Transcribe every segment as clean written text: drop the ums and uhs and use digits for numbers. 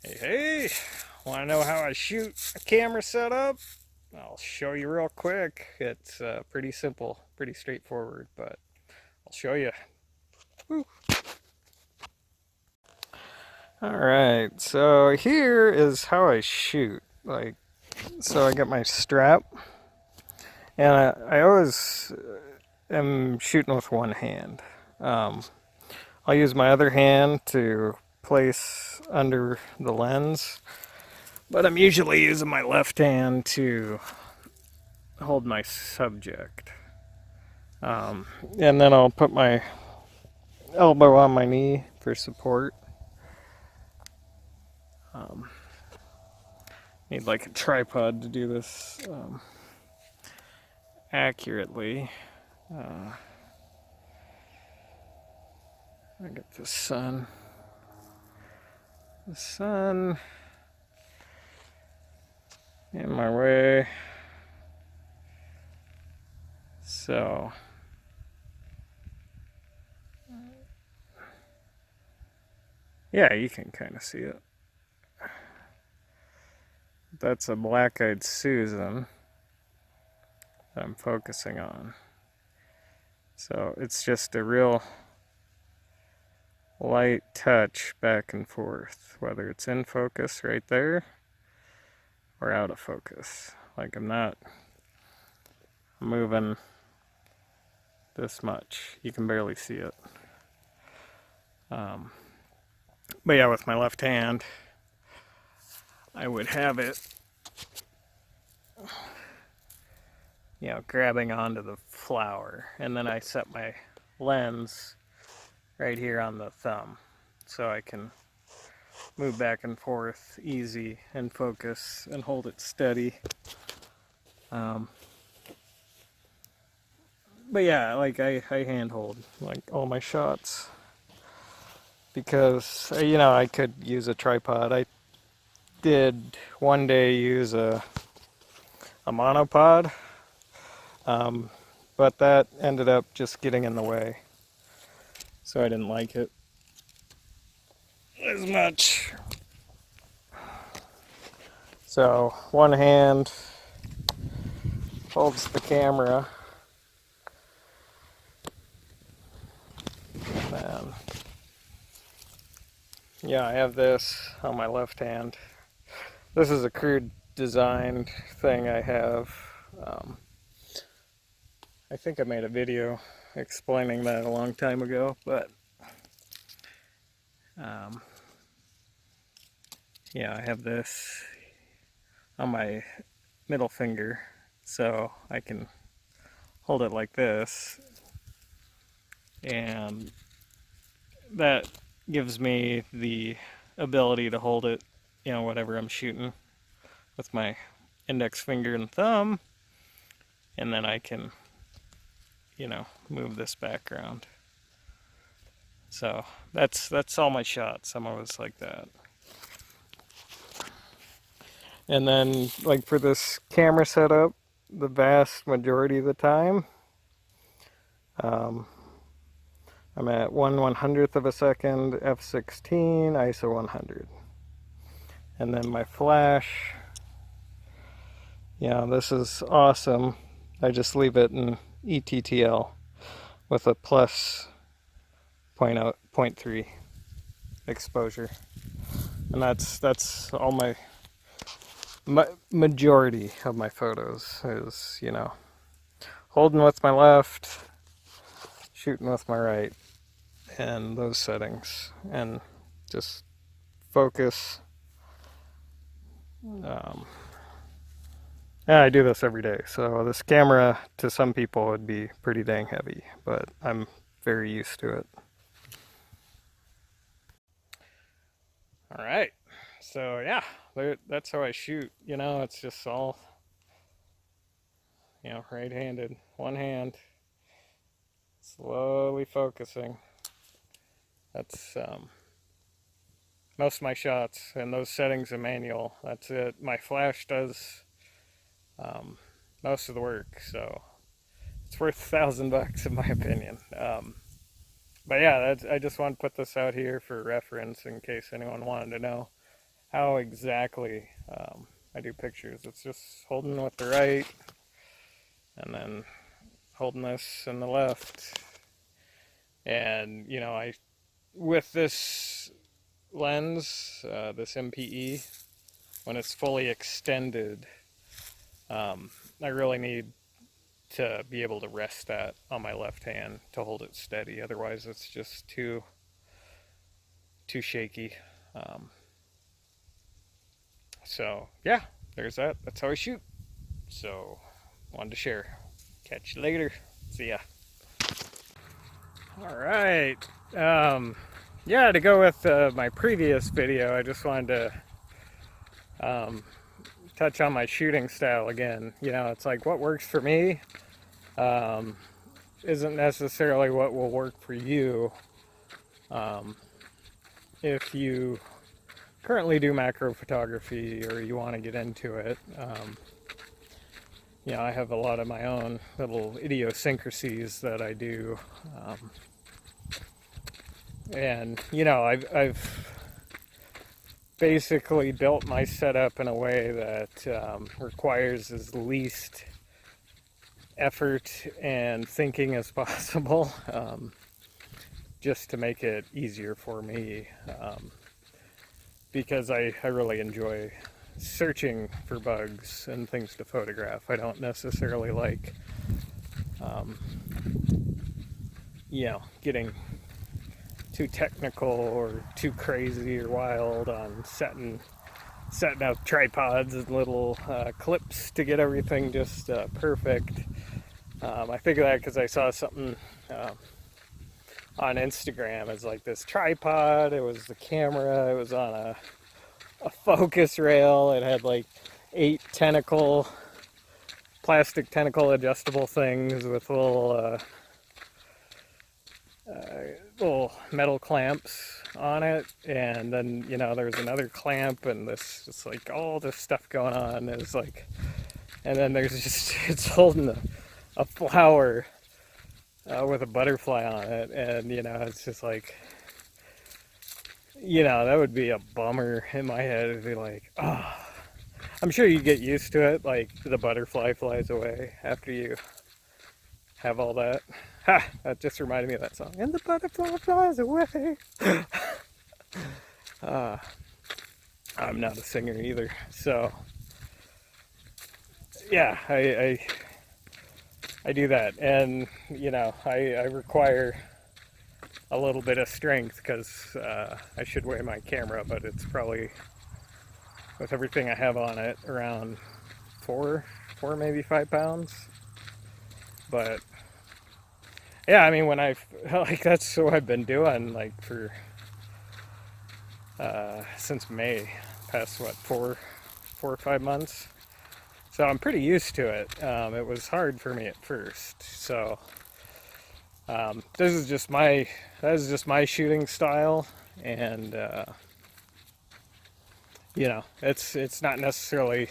Hey, want to know how I shoot a camera setup? I'll show you real quick. It's pretty simple, pretty straightforward, but I'll show you. Woo. All right, so here is how I shoot. So I get my strap, and I always am shooting with one hand. Um, I'll use my other hand to place under the lens, but I'm usually using my left hand to hold my subject. Um, and then I'll put my elbow on my knee for support. Um, Need like a tripod to do this accurately. Uh, I got the sun in my way. So, yeah, you can kind of see it. That's a black-eyed Susan that I'm focusing on. So it's just a real light touch back and forth, whether it's in focus right there or out of focus. Like I'm not moving this much. You can barely see it. Um, but yeah, with my left hand, I would have it, grabbing onto the flower. And then I set my lens right here on the thumb so I can move back and forth easy and focus and hold it steady. Um, but yeah, like I hand hold like all my shots because I could use a tripod. I did one day use a monopod, um, but that ended up just getting in the way, so I didn't like it as much. So one hand holds the camera, and yeah, I have this on my left hand. This is a crude design thing I have. Um, I think I made a video explaining that a long time ago, but um, yeah, I have this on my middle finger, so I can hold it like this, and that gives me the ability to hold it, whatever I'm shooting with my index finger and thumb, and then I can, move this background. So that's all my shots. I'm always like that. And then, like for this camera setup, the vast majority of the time, um, I'm at 1/100th of a second, f/16, ISO 100. And then my flash, this is awesome. I just leave it in ETTL with a plus 0.3 exposure. And that's all my majority of my photos is, holding with my left, shooting with my right, and those settings, and just focus. Yeah, I do this every day. So this camera to some people would be pretty dang heavy, but I'm very used to it. All right. So yeah, that's how I shoot. It's just all, right-handed, one hand, slowly focusing. That's most of my shots, and those settings are manual. That's it. My flash does um, most of the work, so it's worth $1,000 in my opinion. But yeah, I just want to put this out here for reference in case anyone wanted to know how exactly I do pictures. It's just holding with the right and then holding this in the left. And, you know, with this lens, this MPE, when it's fully extended, I really need to be able to rest that on my left hand to hold it steady. Otherwise, it's just too shaky. Um, so yeah, there's that. That's how I shoot. So wanted to share. Catch you later. See ya. All right. Yeah, to go with my previous video, I just wanted to touch on my shooting style again. You know, it's like what works for me um, isn't necessarily what will work for you. If you currently do macro photography or you want to get into it, you know, I have a lot of my own little idiosyncrasies that I do. And, you know, I've basically built my setup in a way that requires as least effort and thinking as possible, just to make it easier for me, because I really enjoy searching for bugs and things to photograph. I don't necessarily like, you know, getting too technical or too crazy or wild on setting up tripods and little clips to get everything just perfect. I think of that because I saw something on Instagram. It's like this tripod, it was the camera, it was on a focus rail, it had like 8 plastic tentacle adjustable things with little metal clamps on it, and then, you know, there was another clamp, and this just like all this stuff going on. It's like, and then there's just it's holding a flower with a butterfly on it, and, you know, it's just like, you know, that would be a bummer in my head. It'd be like, oh, I'm sure you get used to it, like the butterfly flies away after you have all that. Ha! That just reminded me of that song. And the butterfly flies away. I'm not a singer either, so yeah, I do that, and, you know, I require a little bit of strength because I should weigh my camera, but it's probably, with everything I have on it, around 4 maybe 5 pounds. But yeah, I mean, when I've like, that's what I've been doing, like, for since May, past what, 4 or 5 months. So I'm pretty used to it. It was hard for me at first. So this is just my shooting style, and you know, it's not necessarily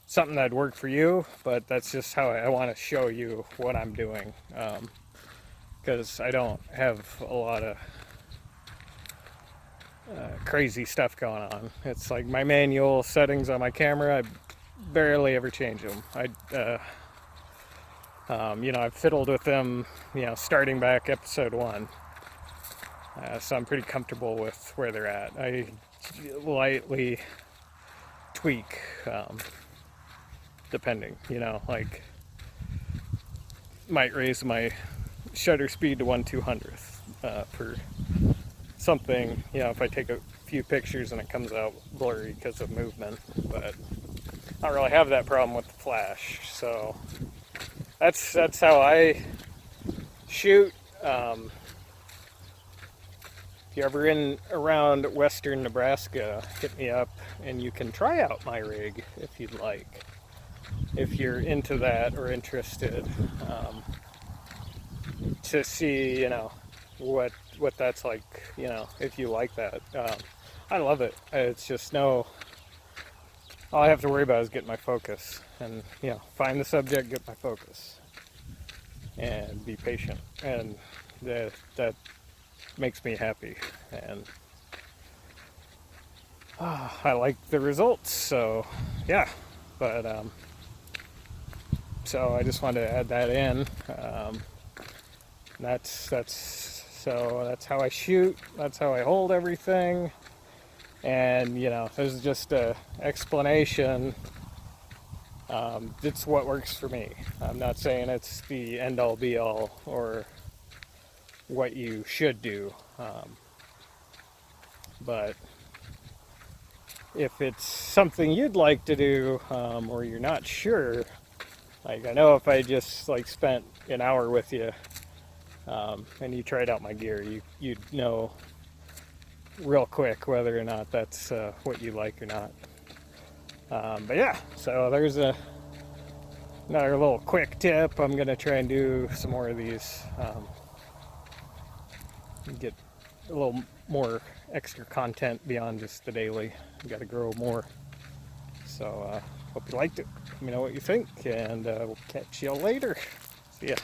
something that'd work for you, but that's just how I want to show you what I'm doing. Because I don't have a lot of crazy stuff going on. It's like my manual settings on my camera, I barely ever change them. You know, I've fiddled with them, you know, starting back episode 1. So I'm pretty comfortable with where they're at. I lightly tweak, depending, you know, like, might raise my shutter speed to 1/200th for something, you know, if I take a few pictures and it comes out blurry because of movement. But I don't really have that problem with the flash, so that's how I shoot. If you're ever in around western Nebraska, hit me up and you can try out my rig if you'd like. If you're into that or interested, to see, you know, what that's like, you know, if you like that. I love it. It's just all I have to worry about is getting my focus, and, you know, find the subject, get my focus, and be patient, and that makes me happy. And I like the results. So yeah, but so I just wanted to add that in. That's how I shoot. That's how I hold everything. And this is just a explanation. It's what works for me. I'm not saying it's the end all be all or what you should do. But if it's something you'd like to do, or you're not sure, like I know if I just like spent an hour with you, and you tried out my gear, you'd know real quick whether or not that's what you like or not. But yeah, so there's another little quick tip. I'm gonna try and do some more of these, get a little more extra content beyond just the daily. Got to grow more. So hope you liked it. Let me know what you think, and we'll catch you later. See ya.